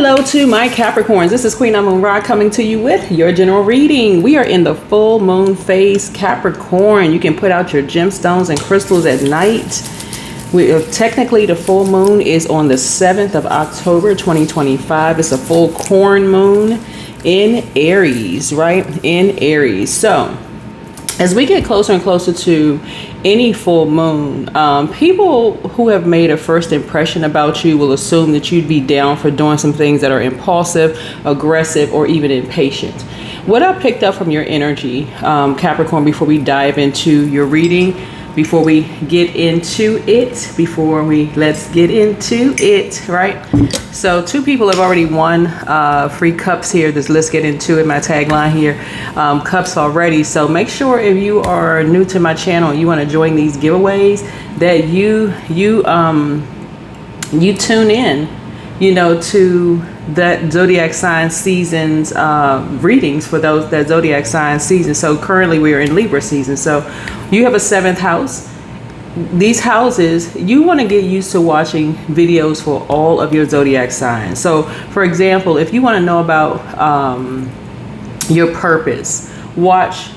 Hello to my Capricorns. This is Queen Moon Ra coming to you with your general reading. We are in the full moon phase, Capricorn. You can put out your gemstones and crystals at night. Technically, the full moon is on the 7th of October, 2025. It's a full corn moon in Aries, right? In Aries. So, as we get closer and closer to any full moon, people who have made a first impression about you will assume that you'd be down for doing some things that are impulsive, aggressive, or even impatient. What I picked up from your energy, Capricorn, before we dive into your reading, let's get into it, right? So 2 people have already won free cups here. This let's get into it, my tagline here, cups already. So make sure if you are new to my channel, you want to join these giveaways, that you tune in, to that zodiac sign season's readings for those that zodiac sign season. So currently we are in Libra season. So you have a 7th house. These houses, you want to get used to watching videos for all of your zodiac signs. So for example, if you want to know about your purpose, watch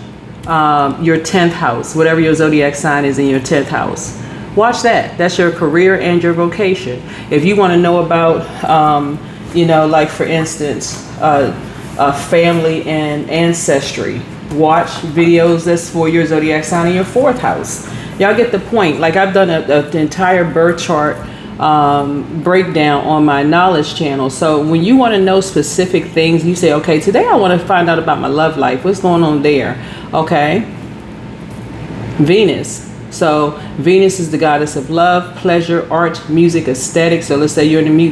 your 10th house, whatever your zodiac sign is in your 10th house. Watch that. That's your career and your vocation. If you want to know about like for instance, family and ancestry, watch videos that's for your zodiac sign in your 4th house. Y'all get the point. Like I've done an entire birth chart breakdown on my knowledge channel. So when you want to know specific things, you say, okay, today I want to find out about my love life. What's going on there? Okay. Venus. So Venus is the goddess of love, pleasure, art, music, aesthetics. So let's say you're in the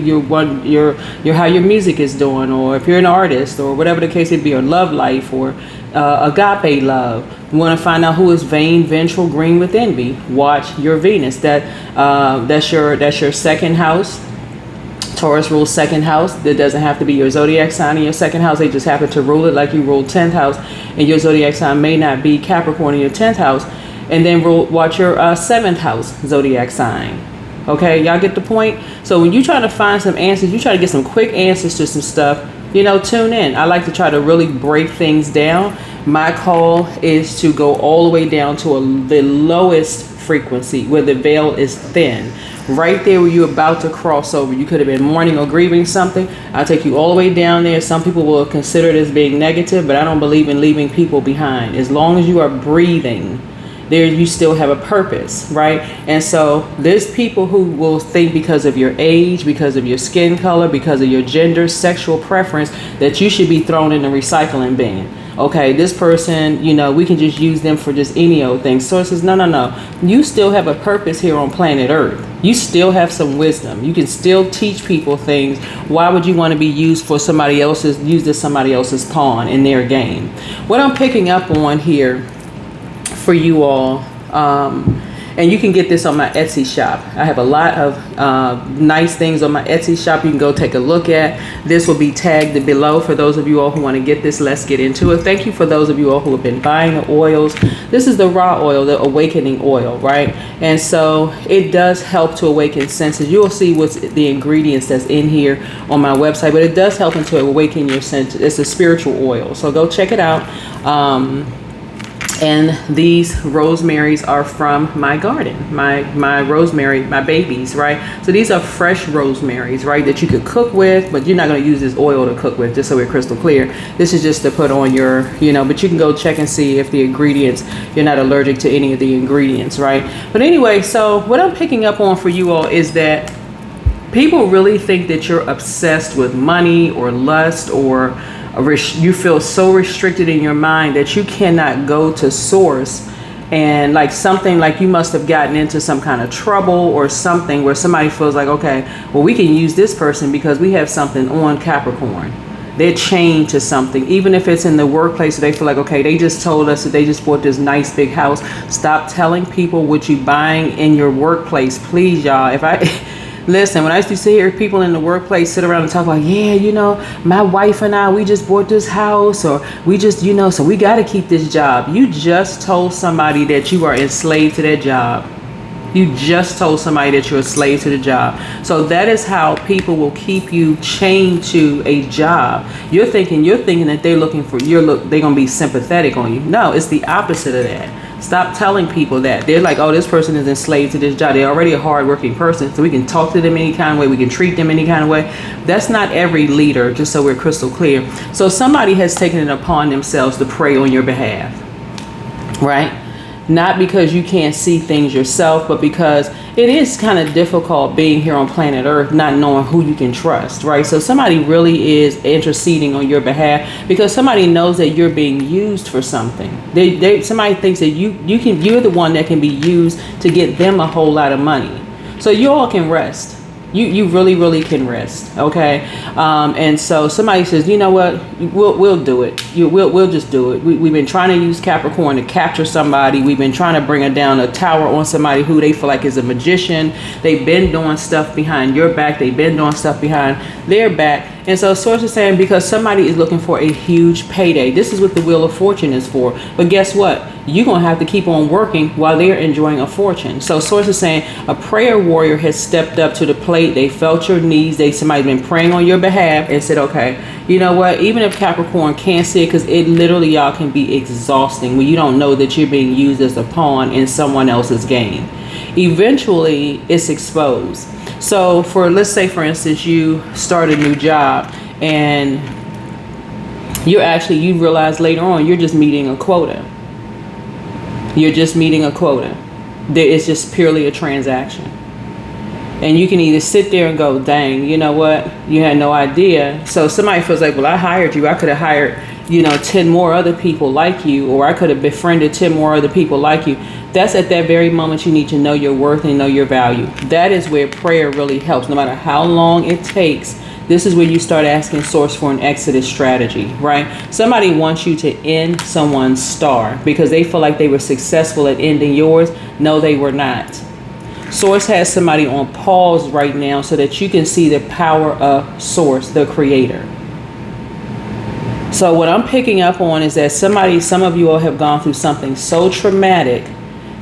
you're how your music is doing, or if you're an artist, or whatever the case may be, or love life, or agape love. You want to find out who is vain, vengeful, green with envy. Watch your Venus. That's your 2nd house. Taurus rules 2nd house. That doesn't have to be your zodiac sign in your 2nd house. They just happen to rule it, like you rule 10th house, and your zodiac sign may not be Capricorn in your 10th house. And then watch your 7th house zodiac sign. Okay, y'all get the point? So when you try to find some answers, you try to get some quick answers to some stuff, tune in. I like to try to really break things down. My call is to go all the way down to the lowest frequency where the veil is thin. Right there where you're about to cross over. You could have been mourning or grieving something. I'll take you all the way down there. Some people will consider it as being negative, but I don't believe in leaving people behind. As long as you are breathing, there you still have a purpose, right? And so there's people who will think because of your age, because of your skin color, because of your gender, sexual preference, that you should be thrown in the recycling bin. Okay, this person, we can just use them for just any old thing. So it says, no. You still have a purpose here on planet Earth. You still have some wisdom. You can still teach people things. Why would you want to be used as somebody else's pawn in their game? What I'm picking up on here for you all, and you can get this on my Etsy shop. I have a lot of nice things on my Etsy shop you can go take a look at. This will be tagged below for those of you all who want to get this. Let's get into it. Thank you for those of you all who have been buying the oils. This is the raw oil, the awakening oil, right? And so it does help to awaken senses. You'll see what's the ingredients that's in here on my website, but it does help to awaken your senses. It's a spiritual oil, so go check it out. And these rosemaries are from my garden, my rosemary, my babies, right? So these are fresh rosemaries, right, that you could cook with, but you're not going to use this oil to cook with, just so we're crystal clear. This is just to put on your, but you can go check and see if the ingredients, you're not allergic to any of the ingredients, right? But anyway, so what I'm picking up on for you all is that people really think that you're obsessed with money or lust, or you feel so restricted in your mind that you cannot go to source, and like something like you must have gotten into some kind of trouble or something where somebody feels like, okay, well, we can use this person because we have something on Capricorn. They're chained to something, even if it's in the workplace. They feel like, okay, they just told us that they just bought this nice big house. Stop telling people what you're buying in your workplace, please, y'all. Listen, when I used to hear people in the workplace sit around and talk about, my wife and I, we just bought this house, or we just, so we got to keep this job. You just told somebody that you are enslaved to that job. You just told somebody that you're a slave to the job. So that is how people will keep you chained to a job. You're thinking that they're looking for they're gonna be sympathetic on you. No, it's the opposite of that. Stop telling people that. They're like, oh, this person is enslaved to this job. They're already a hardworking person, so we can talk to them any kind of way. We can treat them any kind of way. That's not every leader, just so we're crystal clear. So somebody has taken it upon themselves to pray on your behalf, right? Not because you can't see things yourself, but because it is kind of difficult being here on planet Earth, not knowing who you can trust, right? So somebody really is interceding on your behalf because somebody knows that you're being used for something. Somebody thinks that you're the one that can be used to get them a whole lot of money. So you all can rest. You really, really can rest, okay? And so somebody says, you know what, we'll do it. We'll just do it. We've been trying to use Capricorn to capture somebody. We've been trying to bring down a tower on somebody who they feel like is a magician. They've been doing stuff behind your back. They've been doing stuff behind their back. And so Source is saying because somebody is looking for a huge payday. This is what the Wheel of Fortune is for. But guess what? You're going to have to keep on working while they're enjoying a fortune. So Source is saying a prayer warrior has stepped up to the plate. They felt your needs. Somebody's been praying on your behalf and said, okay, you know what? Even if Capricorn can't see it, because it literally, y'all, can be exhausting when you don't know that you're being used as a pawn in someone else's game. Eventually, it's exposed. So let's say, for instance, you start a new job and you realize later on you're just meeting a quota. You're just meeting a quota. It's just purely a transaction. And you can either sit there and go, dang, you know what? You had no idea. So somebody feels like, well, I hired you. I could have hired, 10 more other people like you, or I could have befriended 10 more other people like you. That's at that very moment you need to know your worth and know your value. That is where prayer really helps. No matter how long it takes, this is where you start asking Source for an exodus strategy, right? Somebody wants you to end someone's star because they feel like they were successful at ending yours. No, they were not. Source has somebody on pause right now so that you can see the power of Source, the creator. So what I'm picking up on is that some of you all have gone through something so traumatic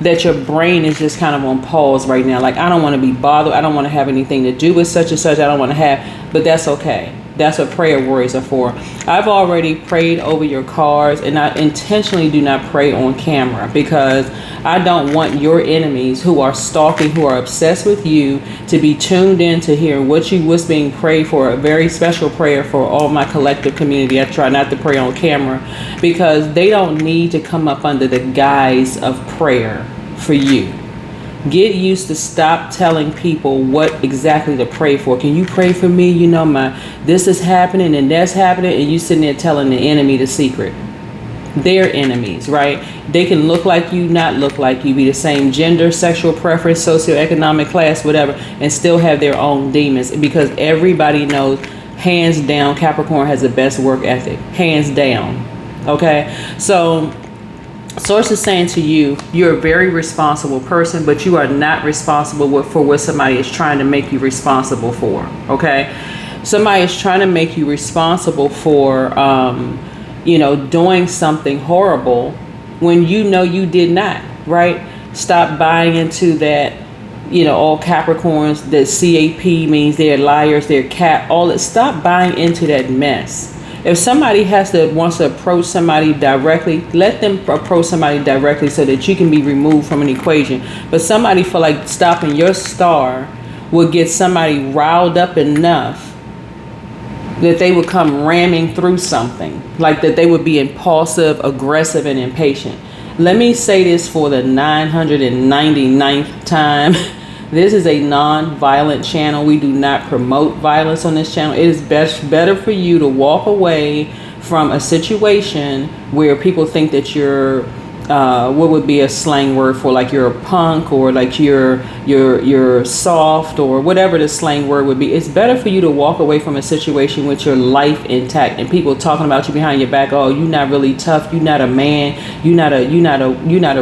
that your brain is just kind of on pause right now. Like, I don't want to be bothered. I don't want to have anything to do with such and such. I don't want to have, but that's okay. That's what prayer warriors are for. I've already prayed over your cards, and I intentionally do not pray on camera because I don't want your enemies who are stalking, who are obsessed with you, to be tuned in to hear what's being prayed for. A very special prayer for all my collective community. I try not to pray on camera because they don't need to come up under the guise of prayer for you. Get used to stop telling people what exactly to pray for. Can you pray for me? This is happening and that's happening, and you sitting there telling the enemy the secret. They're enemies, right? They can look like you, not look like you, be the same gender, sexual preference, socioeconomic class, whatever, and still have their own demons, because everybody knows, hands down, Capricorn has the best work ethic, hands down. Okay, so Source is saying to you, you're a very responsible person, but you are not responsible for what somebody is trying to make you responsible for. Okay, somebody is trying to make you responsible for doing something horrible when you did not, right? Stop buying into that, all Capricorns, that CAP means they're liars, they're all that. Stop buying into that mess. If somebody wants to approach somebody directly, let them approach somebody directly so that you can be removed from an equation. But somebody feel like stopping your star will get somebody riled up enough that they would come ramming through something, like that they would be impulsive, aggressive, and impatient. Let me say this for the 999th time. This is a non-violent channel. We do not promote violence on this channel. It is better for you to walk away from a situation where people think that you're what would be a slang word for, like, you're a punk, or like you're soft, or whatever the slang word would be. It's better for you to walk away from a situation with your life intact and people talking about you behind your back. Oh, you're not really tough. You're not a man. You're not a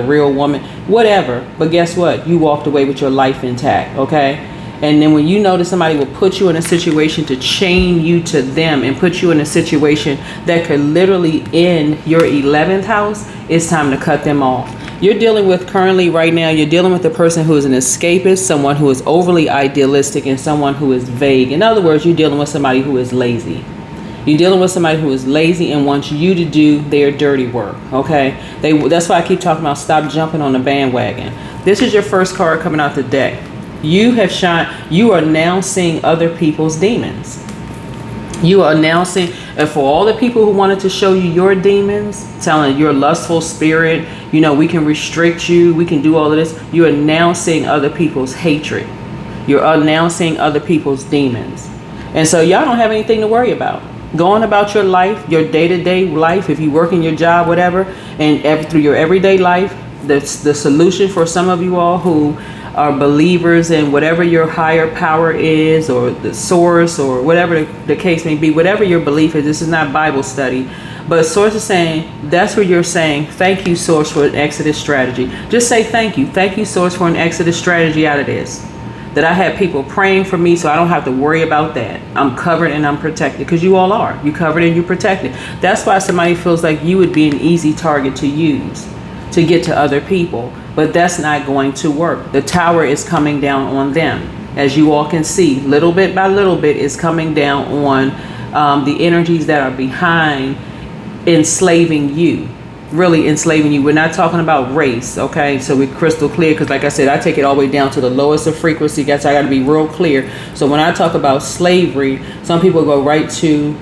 real woman. Whatever. But guess what? You walked away with your life intact. Okay. And then when you notice somebody will put you in a situation to chain you to them and put you in a situation that could literally end your 11th house, it's time to cut them off. You're dealing with currently right now, you're dealing with a person who is an escapist, someone who is overly idealistic, and someone who is vague. In other words, you're dealing with somebody who is lazy. You're dealing with somebody who is lazy and wants you to do their dirty work, okay? That's why I keep talking about stop jumping on the bandwagon. This is your first card coming out the deck. You are now seeing other people's demons. You are now seeing, and for all the people who wanted to show you your demons, telling your lustful spirit, we can restrict you, we can do all of this, you are now seeing other people's hatred. You are now seeing other people's demons. And so y'all don't have anything to worry about. Going about your life, your day-to-day life, if you work in your job, whatever, and through your everyday life, the solution for some of you all who are believers in whatever your higher power is, or the source, or whatever the case may be, whatever your belief is. This is not Bible study, but source is saying, that's where you're saying, thank you, source, for an exodus strategy. Just say thank you, source, for an exodus strategy out of this. That I have people praying for me, so I don't have to worry about that. I'm covered and I'm protected, because you all are. You covered and you protected. That's why somebody feels like you would be an easy target to use to get to other people, but that's not going to work. The tower is coming down on them, as you all can see. Little bit by little bit is coming down on the energies that are behind enslaving you. Really enslaving you. We're not talking about race, okay? So we're crystal clear, because like I said, I take it all the way down to the lowest of frequency. Guys, I got to be real clear. So when I talk about slavery, some people go right to,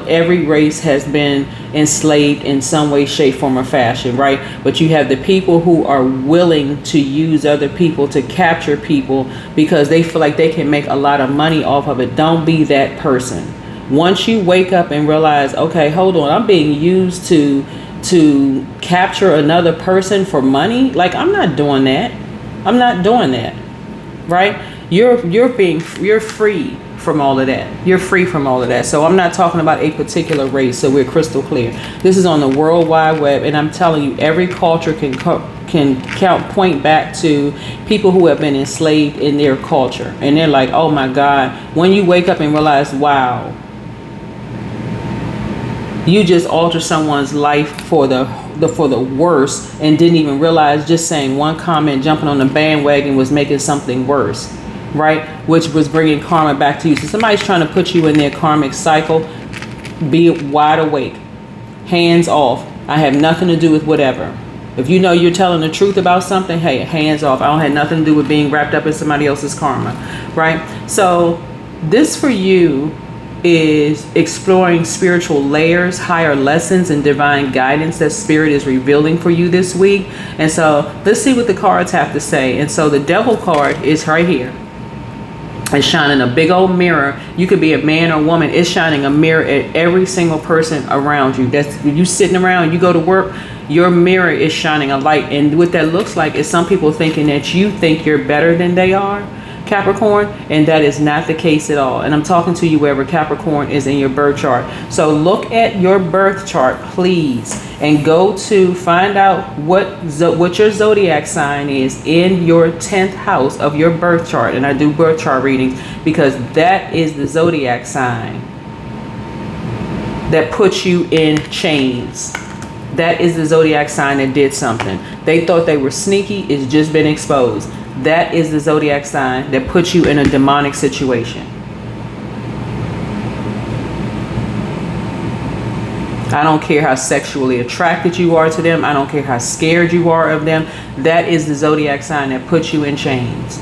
every race has been enslaved in some way, shape, form, or fashion, right? But you have the people who are willing to use other people to capture people because they feel like they can make a lot of money off of it. Don't be that person. Once you wake up and realize, okay, hold on, I'm being used to capture another person for money, like, I'm not doing that. I'm not doing that, right? You're free from all of that. You're free from all of that. So I'm not talking about a particular race, so we're crystal clear. This is on the World Wide Web, and I'm telling you, every culture can point back to people who have been enslaved in their culture, and they're like, oh my God. When you wake up and realize, wow, you just altered someone's life for the worse, and didn't even realize just saying one comment, jumping on the bandwagon, was making something worse, right? Which was bringing karma back to you. So somebody's trying to put you in their karmic cycle. Be wide awake, hands off. I have nothing to do with whatever. If you know you're telling the truth about something, hey, hands off. I don't have nothing to do with being wrapped up in somebody else's karma, right? So this for you is exploring spiritual layers, higher lessons, and divine guidance that spirit is revealing for you this week. And so let's see what the cards have to say. And so the Devil card is right here. It's shining a big old mirror. You could be a man or woman. It's shining a mirror at every single person around you. That's when you sitting around, you go to work, your mirror is shining a light. And what that looks like is some people thinking that you think you're better than they are, Capricorn, and that is not the case at all. And I'm talking to you wherever Capricorn is in your birth chart. So look at your birth chart, please, and go to find out what your zodiac sign is in your 10th house of your birth chart. And I do birth chart readings because that is the zodiac sign that puts you in chains. That is the zodiac sign that did something. They thought they were sneaky. It's just been exposed. That is the zodiac sign that puts you in a demonic situation. I don't care how sexually attracted you are to them. I don't care how scared you are of them. That is the zodiac sign that puts you in chains.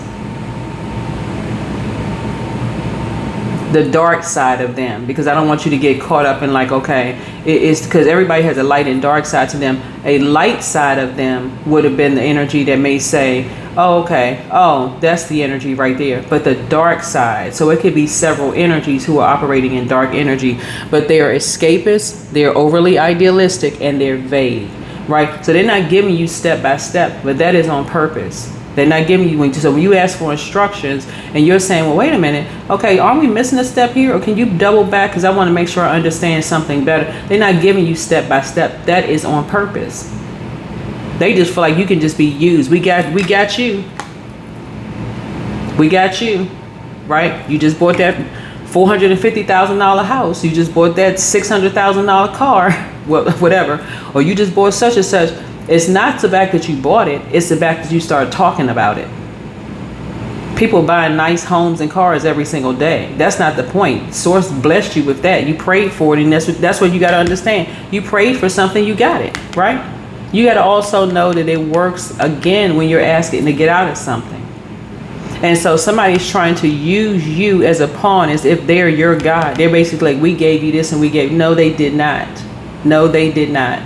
The dark side of them, because I don't want you to get caught up in like, okay, it's because everybody has a light and dark side to them. A light side of them would have been the energy that may say, oh, okay, oh, that's the energy right there. But the dark side, so it could be several energies who are operating in dark energy, but they are escapists, they're overly idealistic, and they're vague, right? So they're not giving you step by step, but that is on purpose. They're not giving you, so when you ask for instructions and you're saying, well, wait a minute, okay, aren't we missing a step here? Or can you double back? Because I want to make sure I understand something better. They're not giving you step by step. That is on purpose. They just feel like you can just be used. We got you. We got you, right? You just bought that $450,000 house. You just bought that $600,000 car, whatever. Or you just bought such and such. It's not the fact that you bought it. It's the fact that you started talking about it. People buying nice homes and cars every single day. That's not the point. Source blessed you with that. You prayed for it, and that's what you got to understand. You prayed for something, you got it, right? You got to also know that it works again when you're asking to get out of something. And so somebody's trying to use you as a pawn as if they're your God. They're basically like, we gave you this and we gave. No, they did not. No, they did not.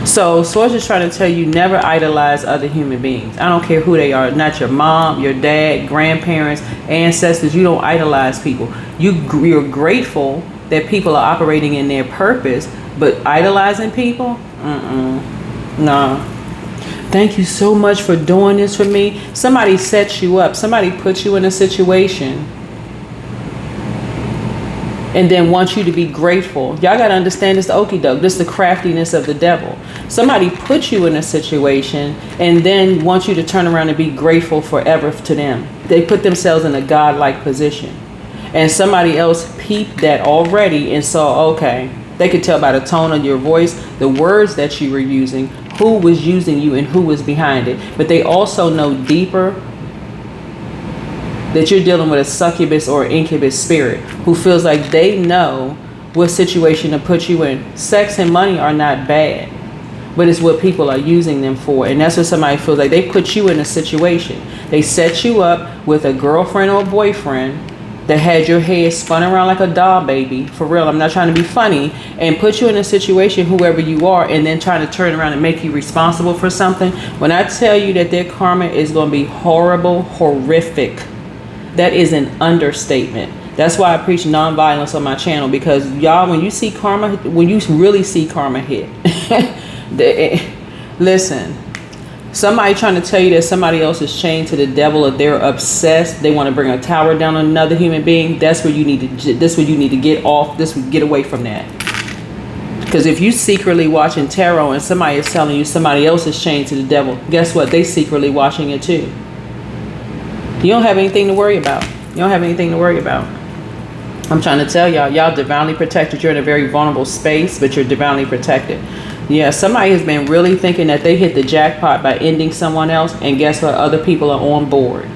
So Source is trying to tell you, never idolize other human beings. I don't care who they are. Not your mom, your dad, grandparents, ancestors. You don't idolize people. You're grateful that people are operating in their purpose, but idolizing people? No. Thank you so much for doing this for me. Somebody sets you up. Somebody puts you in a situation and then wants you to be grateful. Y'all got to understand this, the okie doke. This is the craftiness of the devil. Somebody puts you in a situation and then wants you to turn around and be grateful forever to them. They put themselves in a godlike position. And somebody else peeped that already and saw, okay, they could tell by the tone of your voice, the words that you were using, who was using you and who was behind it. But they also know deeper that you're dealing with a succubus or incubus spirit who feels like they know what situation to put you in. Sex and money are not bad, but it's what people are using them for. And that's what somebody feels like. They put you in a situation. They set you up with a girlfriend or a boyfriend that had your head spun around like a doll baby. For real, I'm not trying to be funny. And put you in a situation, whoever you are, and then trying to turn around and make you responsible for something. When I tell you that their karma is going to be horrible, horrific, that is an understatement. That's why I preach nonviolence on my channel, because y'all, when you see karma, when you really see karma hit, listen, somebody trying to tell you that somebody else is chained to the devil, or they're obsessed, they want to bring a tower down on another human being, that's where you need to, this where you need to get off, get away from that. Because if you secretly watching tarot and somebody is telling you somebody else is chained to the devil, guess what? They secretly watching it too. You don't have anything to worry about. You don't have anything to worry about. I'm trying to tell y'all divinely protected. You're in a very vulnerable space, but you're divinely protected. Yeah, somebody has been really thinking that they hit the jackpot by ending someone else, and guess what? Other people are on board.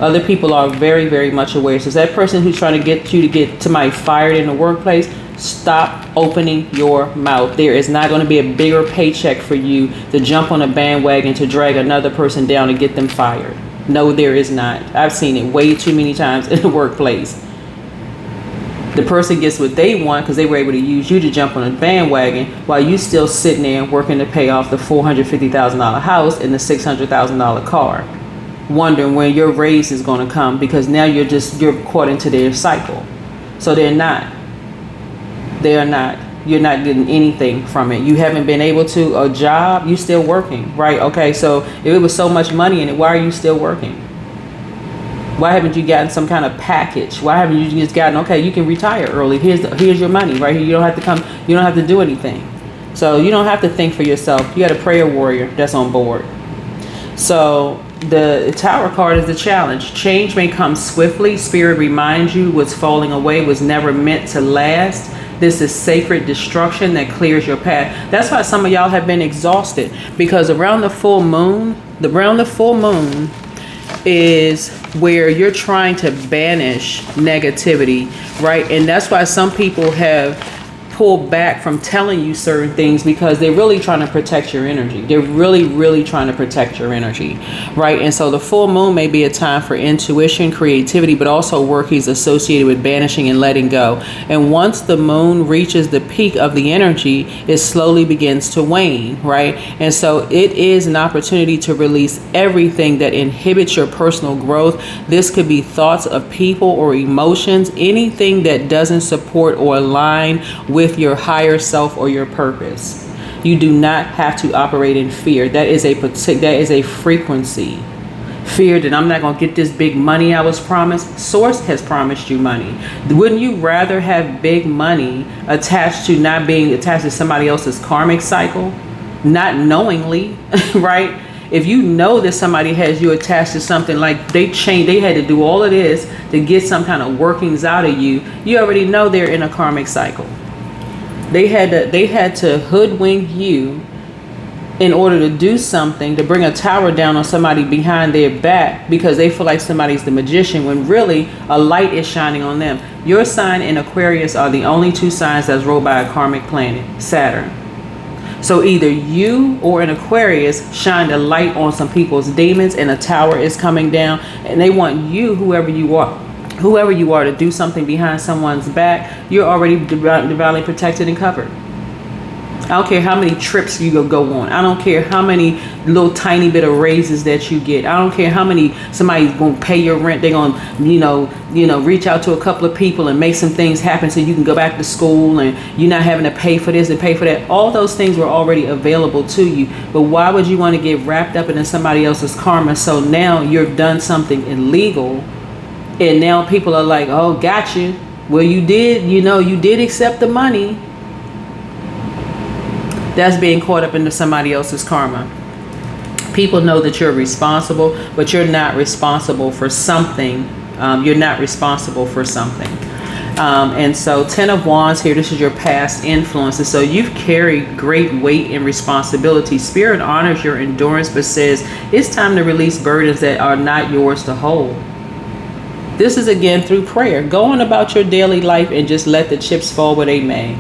Other people are very, very much aware. So that person who's trying to get you to get somebody fired in the workplace, stop opening your mouth. There is not going to be a bigger paycheck for you to jump on a bandwagon to drag another person down and get them fired. No, there is not. I've seen it way too many times in the workplace. The person gets what they want because they were able to use you to jump on a bandwagon while you still sitting there working to pay off the $450,000 house and the $600,000 car, wondering when your raise is going to come, because now you're caught into their cycle. So they're not. You're not getting anything from it. You haven't been able to, a job, you still working, right? Okay, so if it was so much money in it, why are you still working? Why haven't you gotten some kind of package? Why haven't you just gotten, okay, you can retire early. Here's your money, right here. You don't have to come, you don't have to do anything. So you don't have to think for yourself. You got a prayer warrior that's on board. So the Tower card is the challenge. Change may come swiftly. Spirit reminds you what's falling away was never meant to last. This is sacred destruction that clears your path. That's why some of y'all have been exhausted, because around the full moon is where you're trying to banish negativity, right? And that's why some people have pulled back from telling you certain things, because they're really trying to protect your energy. They're really, really trying to protect your energy, right? And so the full moon may be a time for intuition, creativity, but also workings associated with banishing and letting go. And once the moon reaches the peak of the energy, it slowly begins to wane, right? And so it is an opportunity to release everything that inhibits your personal growth. This could be thoughts of people or emotions, anything that doesn't support or align with your higher self or your purpose. You do not have to operate in fear. That is a frequency. Fear that I'm not going to get this big money I was promised. Source has promised you money. Wouldn't you rather have big money attached to not being attached to somebody else's karmic cycle? Not knowingly, right? If you know that somebody has you attached to something, like they had to do all of this to get some kind of workings out of you, you already know they're in a karmic cycle. They had to hoodwink you in order to do something, to bring a tower down on somebody behind their back because they feel like somebody's the magician, when really a light is shining on them. Your sign and Aquarius are the only two signs that's ruled by a karmic planet, Saturn. So either you or an Aquarius shined a light on some people's demons and a tower is coming down, and they want you, whoever you are, to do something behind someone's back. You're already divinely protected and covered. I don't care how many trips you go on. I don't care how many little tiny bit of raises that you get. I don't care how many somebody's going to pay your rent. They're going to, reach out to a couple of people and make some things happen so you can go back to school and you're not having to pay for this and pay for that. All those things were already available to you. But why would you want to get wrapped up in somebody else's karma? So now you've done something illegal and now people are like, oh, got you. Well, you did accept the money. That's being caught up into somebody else's karma. People know that you're responsible, but you're not responsible for something. You're not responsible for something. And so 10 of Wands here, this is your past influences. So you've carried great weight and responsibility. Spirit honors your endurance, but says it's time to release burdens that are not yours to hold. This is again through prayer. Go on about your daily life and just let the chips fall where they may.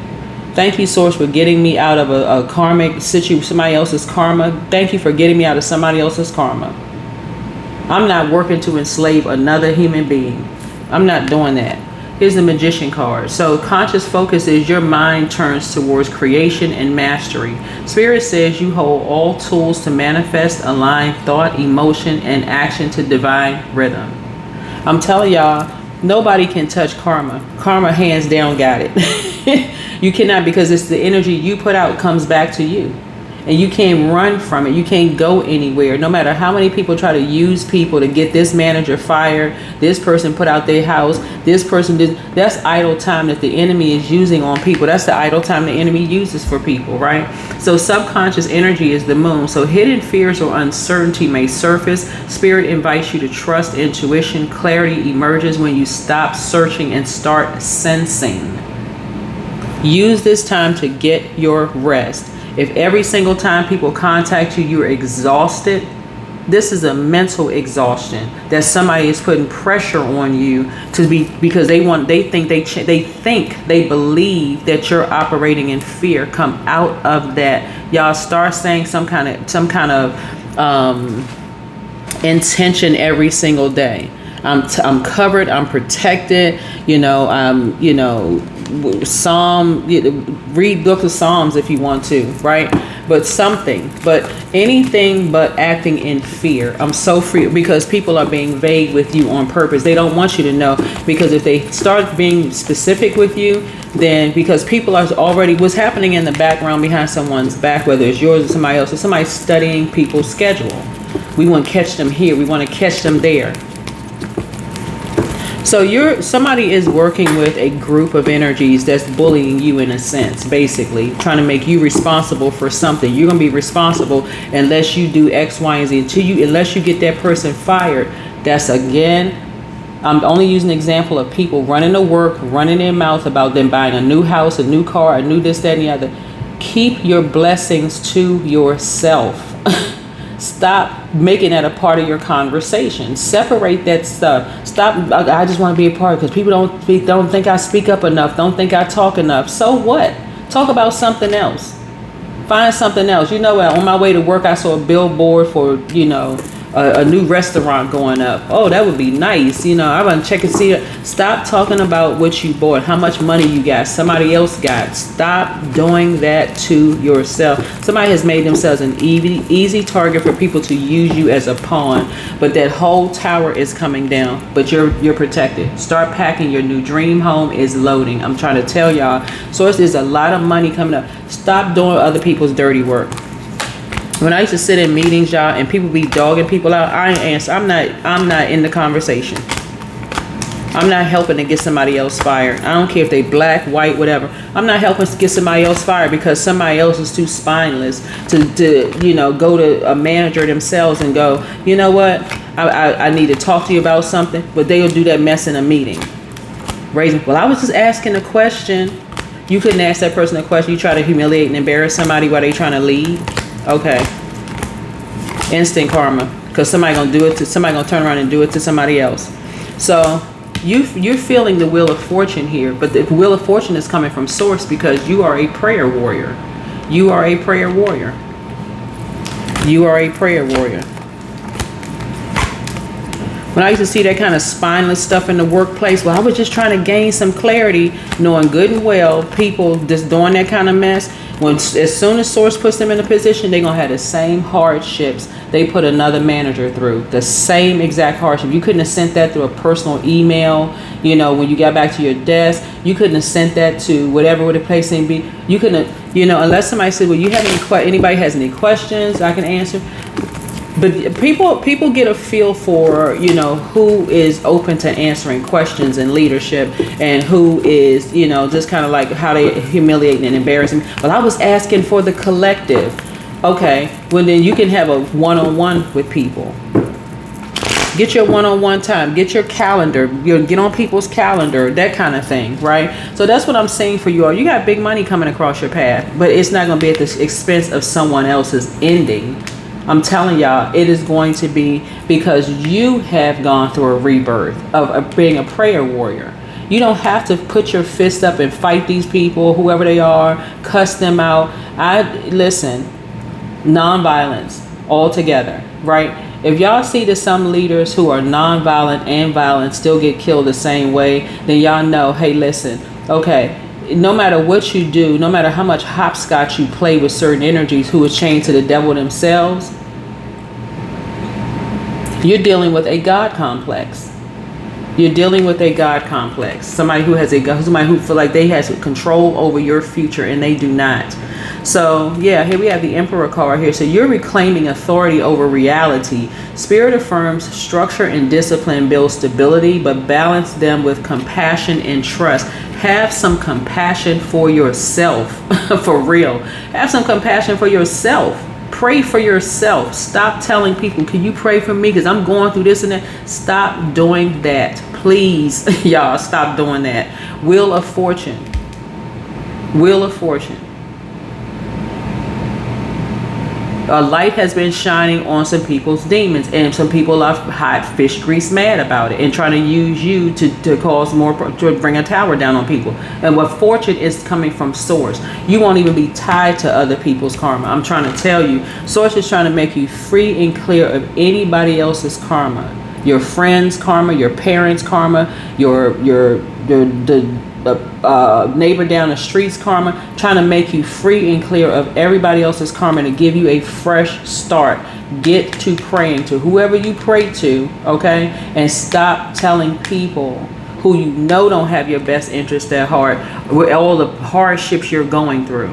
Thank you, Source, for getting me out of a karmic situation, somebody else's karma. Thank you for getting me out of somebody else's karma. I'm not working to enslave another human being. I'm not doing that. Here's the Magician card. So conscious focus is your mind turns towards creation and mastery. Spirit says you hold all tools to manifest, align thought, emotion, and action to divine rhythm. I'm telling y'all, nobody can touch karma. Karma hands down got it. You cannot, because it's the energy you put out comes back to you. And you can't run from it. You can't go anywhere. No matter how many people try to use people to get this manager fired, this person put out their house, this person did. That's idle time that the enemy is using on people. That's the idle time the enemy uses for people, right? So subconscious energy is the moon. So hidden fears or uncertainty may surface. Spirit invites you to trust intuition. Clarity emerges when you stop searching and start sensing. Use this time to get your rest. If every single time people contact you, you're exhausted, this is a mental exhaustion that somebody is putting pressure on you to be, because they believe that you're operating in fear. Come out of that. Y'all start saying some kind of intention every single day. I'm covered. I'm protected. Read book of Psalms if you want to, right? But anything but acting in fear. I'm so free, because people are being vague with you on purpose. They don't want you to know, because if they start being specific with you, then because people are already, what's happening in the background behind someone's back, whether it's yours or somebody else, or somebody studying people's schedule. We want to catch them here. We want to catch them there. So somebody is working with a group of energies that's bullying you in a sense, basically trying to make you responsible for something. You're going to be responsible unless you do X, Y, and Z. Unless you get that person fired. That's, again, I'm only using an example of people running to work, running their mouth about them buying a new house, a new car, a new this, that, and the other. Keep your blessings to yourself. Stop making that a part of your conversation. Separate that stuff. Stop. I just want to be a part, because people don't think I speak up enough. Don't think I talk enough. So what? Talk about something else. Find something else. You know what? On my way to work, I saw a billboard for, a new restaurant going up. Oh, that would be nice. I want to check and see it. Stop talking about what you bought, how much money you got, somebody else got. Stop doing that to yourself. Somebody has made themselves an easy target for people to use you as a pawn, but that whole tower is coming down, but you're protected. Start packing. Your new dream home is loading. I'm trying to tell y'all. So there's a lot of money coming up. Stop doing other people's dirty work. When I used to sit in meetings, y'all, and people be dogging people out, I ain't answer. I'm not in the conversation. I'm not helping to get somebody else fired. I don't care if they black, white, whatever. I'm not helping to get somebody else fired because somebody else is too spineless to go to a manager themselves and go, you know what? I need to talk to you about something, but they'll do that mess in a meeting. Well, I was just asking a question. You couldn't ask that person a question. You try to humiliate and embarrass somebody while they trying to lead. Okay. Instant karma. Because somebody gonna turn around and do it to somebody else. So you're feeling the wheel of fortune here, but the wheel of fortune is coming from source because you are a prayer warrior. You are a prayer warrior. You are a prayer warrior. When I used to see that kind of spineless stuff in the workplace, well, I was just trying to gain some clarity, knowing good and well people just doing that kind of mess. As soon as source puts them in a position, they're going to have the same hardships they put another manager through. The same exact hardship. You couldn't have sent that through a personal email, when you got back to your desk. You couldn't have sent that to whatever the place may be. You couldn't have, unless somebody said, well, you have anybody has any questions I can answer. But people get a feel for, who is open to answering questions in leadership and who is, just kind of like how they humiliate and embarrass them. But I was asking for the collective. Okay, well then you can have a one-on-one with people. Get your one-on-one time. Get your calendar. Get on people's calendar, that kind of thing, right? So that's what I'm saying for you all. You got big money coming across your path, but it's not going to be at the expense of someone else's ending. I'm telling y'all, it is going to be because you have gone through a rebirth of being a prayer warrior. You don't have to put your fist up and fight these people, whoever they are, cuss them out. Listen, nonviolence altogether, right? If y'all see that some leaders who are nonviolent and violent still get killed the same way, then y'all know, hey, listen, okay, no matter what you do, no matter how much hopscotch you play with certain energies who is chained to the devil themselves, you're dealing with a God complex. You're dealing with a God complex. Somebody who feel like they has control over your future and they do not. So yeah, here we have the Emperor card here. So you're reclaiming authority over reality. Spirit affirms structure and discipline build stability, but balance them with compassion and trust. Have some compassion for yourself. For real. Have some compassion for yourself. Pray for yourself. Stop telling people, can you pray for me because I'm going through this and that. Stop doing that. Please, y'all, stop doing that. Wheel of Fortune. Wheel of Fortune. A light has been shining on some people's demons, and some people are hot fish grease mad about it and trying to use you to cause more, to bring a tower down on people. And what fortune is coming from source. You won't even be tied to other people's karma. I'm trying to tell you, source is trying to make you free and clear of anybody else's karma. Your friends' karma, your parents' karma, the neighbor down the street's karma, trying to make you free and clear of everybody else's karma to give you a fresh start. Get to praying to whoever you pray to, okay? And stop telling people who you know don't have your best interest at heart with all the hardships you're going through.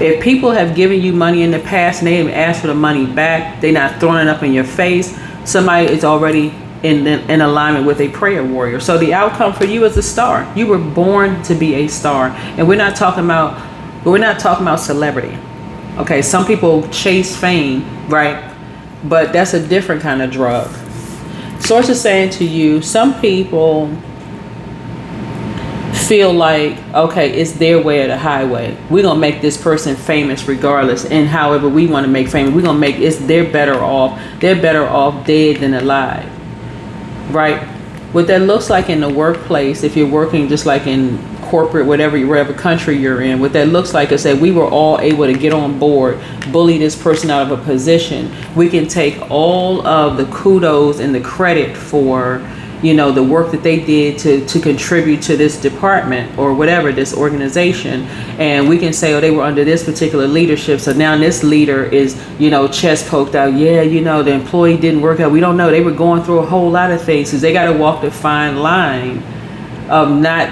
If people have given you money in the past and they haven't asked for the money back, they're not throwing it up in your face, somebody is already in alignment with a prayer warrior. So the outcome for you is a star. You were born to be a star. And we're not talking about celebrity. Okay, some people chase fame, right? But that's a different kind of drug. Source is saying to you, some people feel like, okay, it's their way or the highway. We're gonna make this person famous regardless, and however we want to make famous, we're gonna make they're better off dead than alive. Right? What that looks like in the workplace, if you're working just like in corporate, whatever country you're in, what that looks like is that we were all able to get on board, bully this person out of a position. We can take all of the kudos and the credit for, the work that they did to contribute to this department or whatever, this organization. And we can say, oh, they were under this particular leadership. So now this leader is, chest poked out. Yeah, the employee didn't work out. We don't know. They were going through a whole lot of things because they got to walk the fine line of not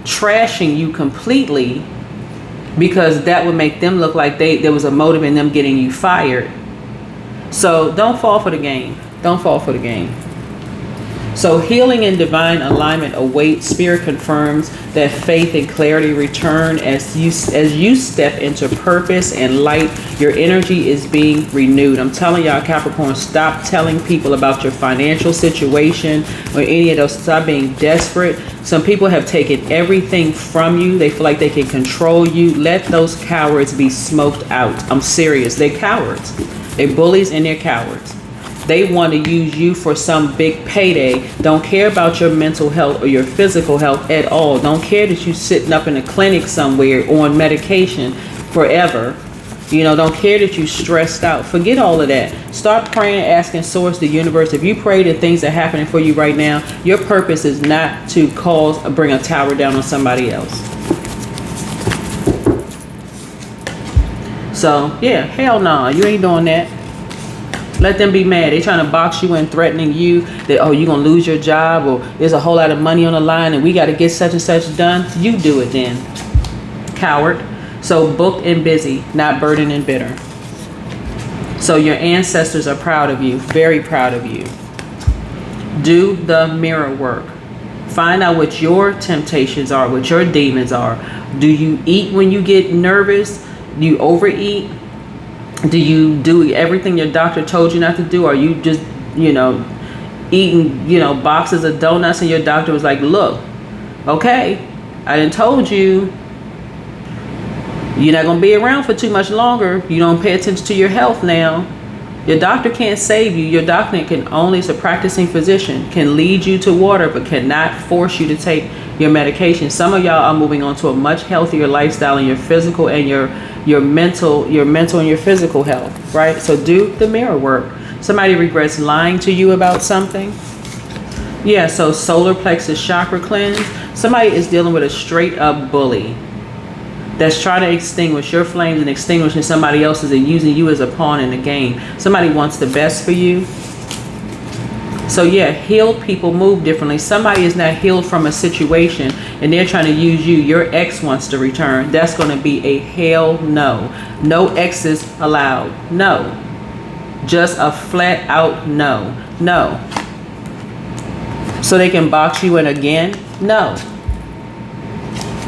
trashing you completely, because that would make them look like there was a motive in them getting you fired. So don't fall for the game. Don't fall for the game. So healing and divine alignment awaits. Spirit confirms that faith and clarity return as you step into purpose and light. Your energy is being renewed. I'm telling y'all, Capricorn, stop telling people about your financial situation or any of those. Stop being desperate. Some people have taken everything from you. They feel like they can control you. Let those cowards be smoked out. I'm serious. They're cowards. They're bullies and they're cowards. They want to use you for some big payday. Don't care about your mental health or your physical health at all. Don't care that you're sitting up in a clinic somewhere on medication forever. Don't care that you're stressed out. Forget all of that. Start praying, asking source, the universe. If you pray that things are happening for you right now, your purpose is not to bring a tower down on somebody else. So, yeah, hell no, you ain't doing that. Let them be mad. They trying to box you in, threatening you that, oh, you're going to lose your job, or there's a whole lot of money on the line and we got to get such and such done. You do it then, coward. So booked and busy, not burdened and bitter. So your ancestors are proud of you, very proud of you. Do the mirror work. Find out what your temptations are, what your demons are. Do you eat when you get nervous? Do you overeat? Do you do everything your doctor told you not to do? Or you just, eating, boxes of donuts and your doctor was like, look, okay, I done told you, you're not going to be around for too much longer. You don't pay attention to your health now. Your doctor can't save you. Your doctor can only, as a practicing physician, can lead you to water, but cannot force you to take your medication. Some of y'all are moving on to a much healthier lifestyle in your physical and your mental and your physical health, right? So do the mirror work. Somebody regrets lying to you about something. Yeah, so solar plexus chakra cleanse. Somebody is dealing with a straight up bully that's trying to extinguish your flames and extinguishing somebody else's and using you as a pawn in the game. Somebody wants the best for you. So yeah, healed people move differently. Somebody is not healed from a situation and they're trying to use you. Your ex wants to return. That's going to be a hell no. No exes allowed. No. Just a flat out no. No. So they can box you in again? No.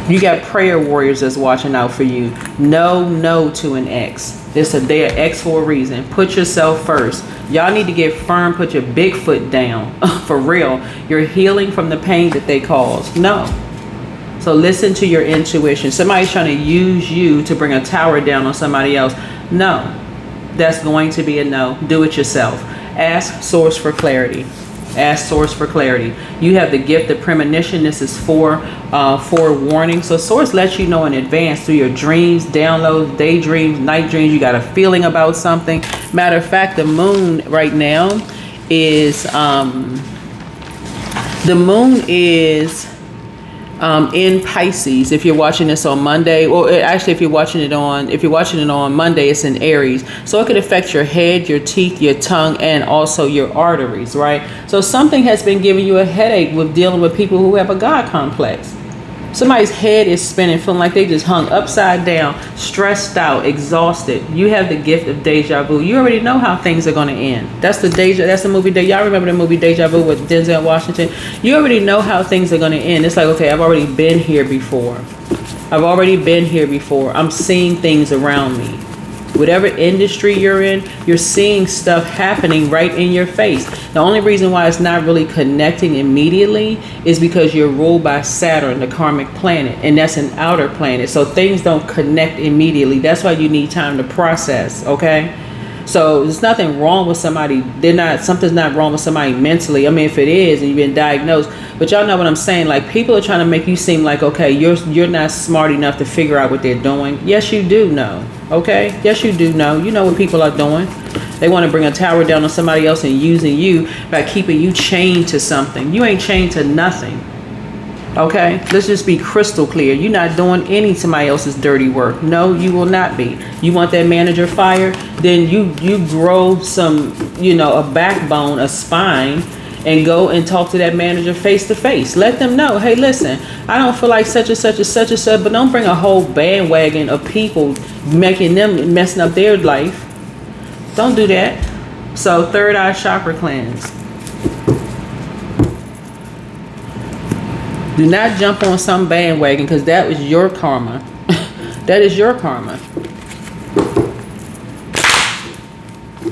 You got prayer warriors that's watching out for you. No to an ex. They're ex for a reason. Put yourself first. Y'all need to get firm. Put your big foot down. For real. You're healing from the pain that they caused. No. So listen to your intuition. Somebody's trying to use you to bring a tower down on somebody else. No. That's going to be a no. Do it yourself. Ask source for clarity. Ask source for clarity. You have the gift of premonition. This is forewarning. So source lets you know in advance through your dreams, downloads, daydreams, night dreams. You got a feeling about something. Matter of fact, the moon right now is in Pisces. If you're watching this on Monday, or actually if you're watching it on Monday, it's in Aries. So it could affect your head, your teeth, your tongue, and also your arteries, right? So something has been giving you a headache with dealing with people who have a God complex. Somebody's head is spinning, feeling like they just hung upside down, stressed out, exhausted. You have the gift of deja vu. You already know how things are going to end. That's the movie that y'all remember, the movie Deja Vu with Denzel Washington. You already know how things are going to end. It's like, okay, I've already been here before. I'm seeing things around me. Whatever industry you're in, you're seeing stuff happening right in your face. The only reason why it's not really connecting immediately is because you're ruled by Saturn, the karmic planet, and that's an outer planet. So things don't connect immediately. That's why you need time to process, okay? So there's nothing wrong with somebody. Something's not wrong with somebody mentally. I mean, if it is and you've been diagnosed, but y'all know what I'm saying. Like, people are trying to make you seem like, okay, you're not smart enough to figure out what they're doing. Yes, you do know. Okay. Yes, you do know. You know what people are doing. They want to bring a tower down on somebody else and using you by keeping you chained to something. You ain't chained to nothing. Okay, let's just be crystal clear. You're not doing any somebody else's dirty work. No, you will not be. You want that manager fired? Then you grow some, a backbone, a spine, and go and talk to that manager face to face. Let them know, hey, listen, I don't feel like such and such and such and such, but don't bring a whole bandwagon of people messing up their life. Don't do that. So third eye chakra cleanse. Do not jump on some bandwagon, because that is your karma. That is your karma.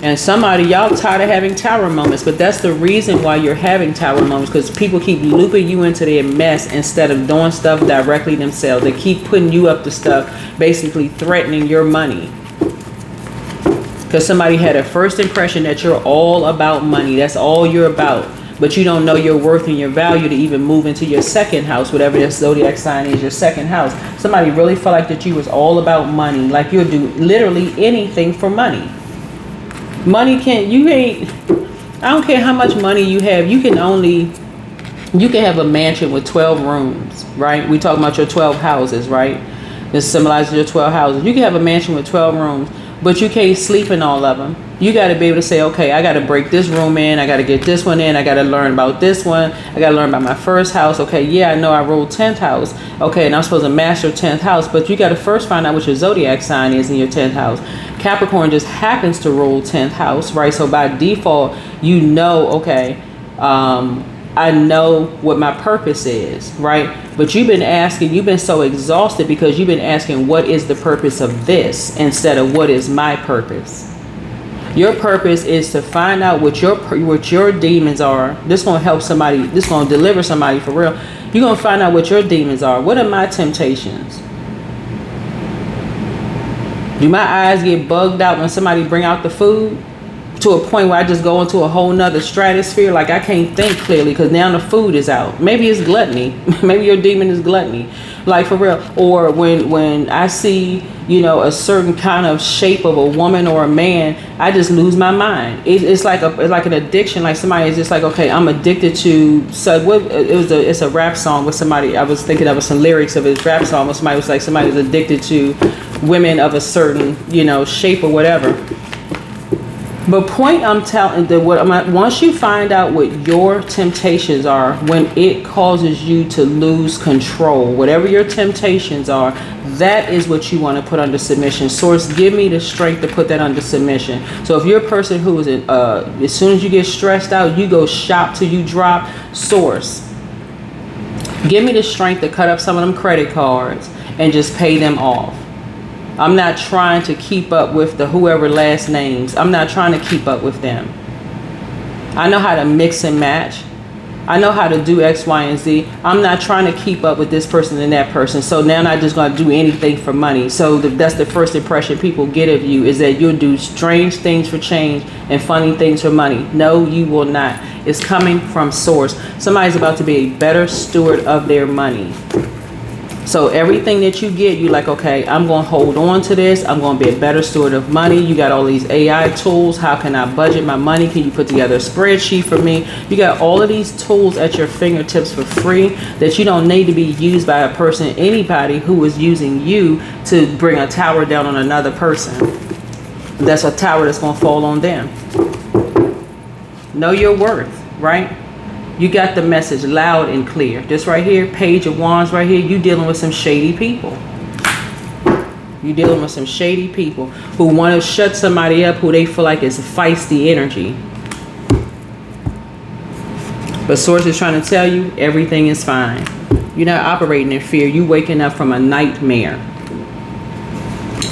And somebody, y'all tired of having tower moments, but that's the reason why you're having tower moments, because people keep looping you into their mess instead of doing stuff directly themselves. They keep putting you up to stuff, basically threatening your money. Because somebody had a first impression that you're all about money. That's all you're about. But you don't know your worth and your value to even move into your second house, whatever your zodiac sign is, your second house. Somebody really felt like that you was all about money, like you'll do literally anything for money. Money can't, you ain't, I don't care how much money you have, you can have a mansion with 12 rooms, right? We talking about your 12 houses, right? This symbolizes your 12 houses. You can have a mansion with 12 rooms, but you can't sleep in all of them. You got to be able to say, okay, I got to break this room in. I got to get this one in. I got to learn about this one. I got to learn about my first house. Okay, yeah, I know I rolled 10th house. Okay, and I'm supposed to master 10th house. But you got to first find out what your zodiac sign is in your 10th house. Capricorn just happens to roll 10th house, right? So by default, you know, okay, I know what my purpose is, right? But you've been so exhausted because you've been asking, what is the purpose of this, instead of what is my purpose? Your purpose is to find out what your demons are. This is going to help somebody. This is going to deliver somebody for real. You're going to find out what your demons are. What are my temptations? Do my eyes get bugged out when somebody bring out the food? To a point where I just go into a whole nother stratosphere, like I can't think clearly because now the food is out. Maybe it's gluttony. Maybe your demon is gluttony, like for real. Or when I see, you know, a certain kind of shape of a woman or a man, I just lose my mind. It's like an addiction. Like somebody is just like, okay, I'm addicted to. So it's a rap song with somebody. I was thinking of some lyrics of his rap song. Where somebody was like, somebody was addicted to women of a certain, you know, shape or whatever. But point I'm telling once you find out what your temptations are, when it causes you to lose control, whatever your temptations are, that is what you want to put under submission. Source, give me the strength to put that under submission. So if you're a person who is as soon as you get stressed out, you go shop till you drop. Source, give me the strength to cut up some of them credit cards and just pay them off. I'm not trying to keep up with the whoever last names. I'm not trying to keep up with them. I know how to mix and match. I know how to do X, Y, and Z. I'm not trying to keep up with this person and that person. So now I'm not just going to do anything for money. So that's the first impression people get of you, is that you'll do strange things for change and funny things for money. No, you will not. It's coming from source. Somebody's about to be a better steward of their money. So everything that you get, you like, okay, I'm going to hold on to this. I'm going to be a better steward of money. You got all these AI tools. How can I budget my money? Can you put together a spreadsheet for me? You got all of these tools at your fingertips for free that you don't need to be used by a person, anybody who is using you to bring a tower down on another person. That's a tower that's going to fall on them. Know your worth, right? You got the message loud and clear. This right here, Page of Wands right here, you dealing with some shady people. You dealing with some shady people who want to shut somebody up who they feel like is feisty energy. But Source is trying to tell you everything is fine. You're not operating in fear. You waking up from a nightmare.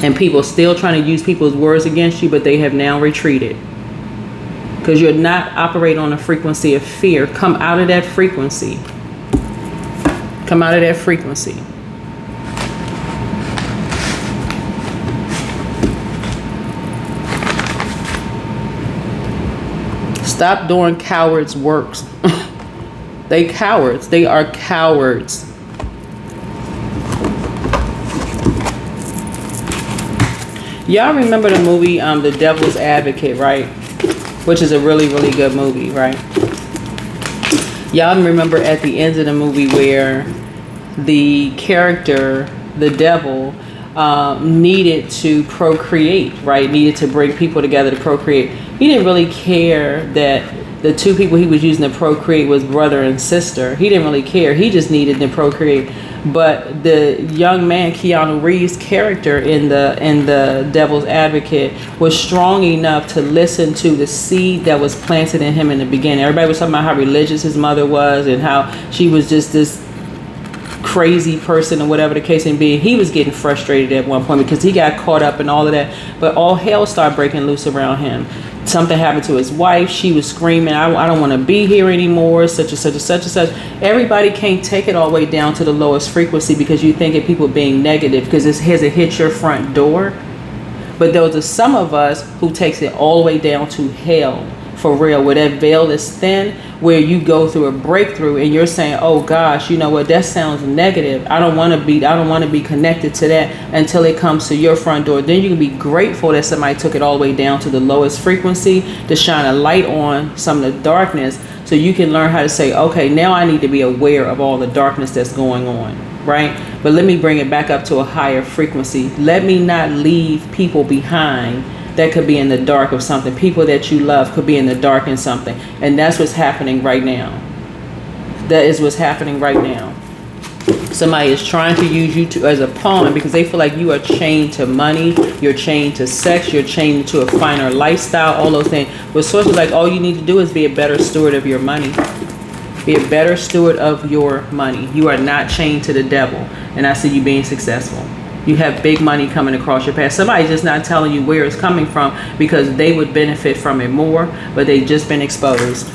And people still trying to use people's words against you, but they have now retreated. Because you're not operating on a frequency of fear. Come out of that frequency. Come out of that frequency. Stop doing cowards' works. They cowards. They are cowards. Y'all remember the movie The Devil's Advocate, right? Which is a really, really good movie, right? Y'all remember at the end of the movie where the character, the devil, needed to procreate, right? Needed to bring people together to procreate. He didn't really care that the two people he was using to procreate was brother and sister. He didn't really care. He just needed to procreate. But the young man, Keanu Reeves' character in the Devil's Advocate, was strong enough to listen to the seed that was planted in him in the beginning. Everybody was talking about how religious his mother was and how she was just this crazy person or whatever the case may be. He was getting frustrated at one point because he got caught up in all of that. But all hell started breaking loose around him. Something happened to his wife. She was screaming, I don't want to be here anymore, such and such and such and such. Everybody can't take it all the way down to the lowest frequency because you think of people being negative because it hasn't hit your front door. But those are some of us who takes it all the way down to hell. For real, where that veil is thin, where you go through a breakthrough and you're saying, oh gosh, you know what, that sounds negative. I don't want to be connected to that until it comes to your front door. Then you can be grateful that somebody took it all the way down to the lowest frequency to shine a light on some of the darkness, so you can learn how to say, okay, now I need to be aware of all the darkness that's going on, right? But let me bring it back up to a higher frequency. Let me not leave people behind that could be in the dark of something. People that you love could be in the dark in something. And that's what's happening right now. That is what's happening right now. Somebody is trying to use you as a pawn because they feel like you are chained to money, you're chained to sex, you're chained to a finer lifestyle, all those things. But sources like, all you need to do is be a better steward of your money. Be a better steward of your money. You are not chained to the devil. And I see you being successful. You have big money coming across your path. Somebody's just not telling you where it's coming from because they would benefit from it more, but they've just been exposed.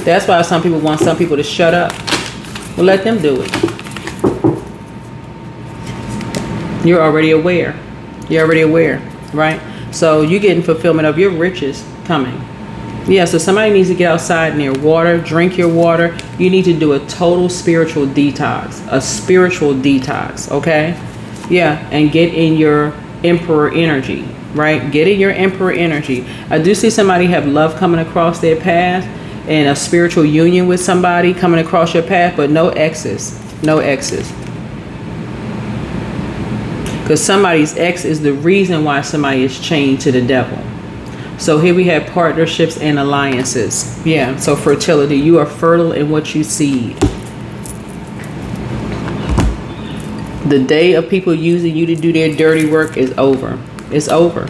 That's why some people want some people to shut up. Well, let them do it. You're already aware. You're already aware, right? So you're getting fulfillment of your riches coming. Yeah, so somebody needs to get outside near water, drink your water. You need to do a total spiritual detox, okay? Yeah, and get in your emperor energy, right? Get in your emperor energy. I do see somebody have love coming across their path and a spiritual union with somebody coming across your path, but no exes, no exes. Because somebody's ex is the reason why somebody is chained to the devil. So here we have partnerships and alliances. Yeah, so fertility. You are fertile in what you seed. The day of people using you to do their dirty work is over. It's over.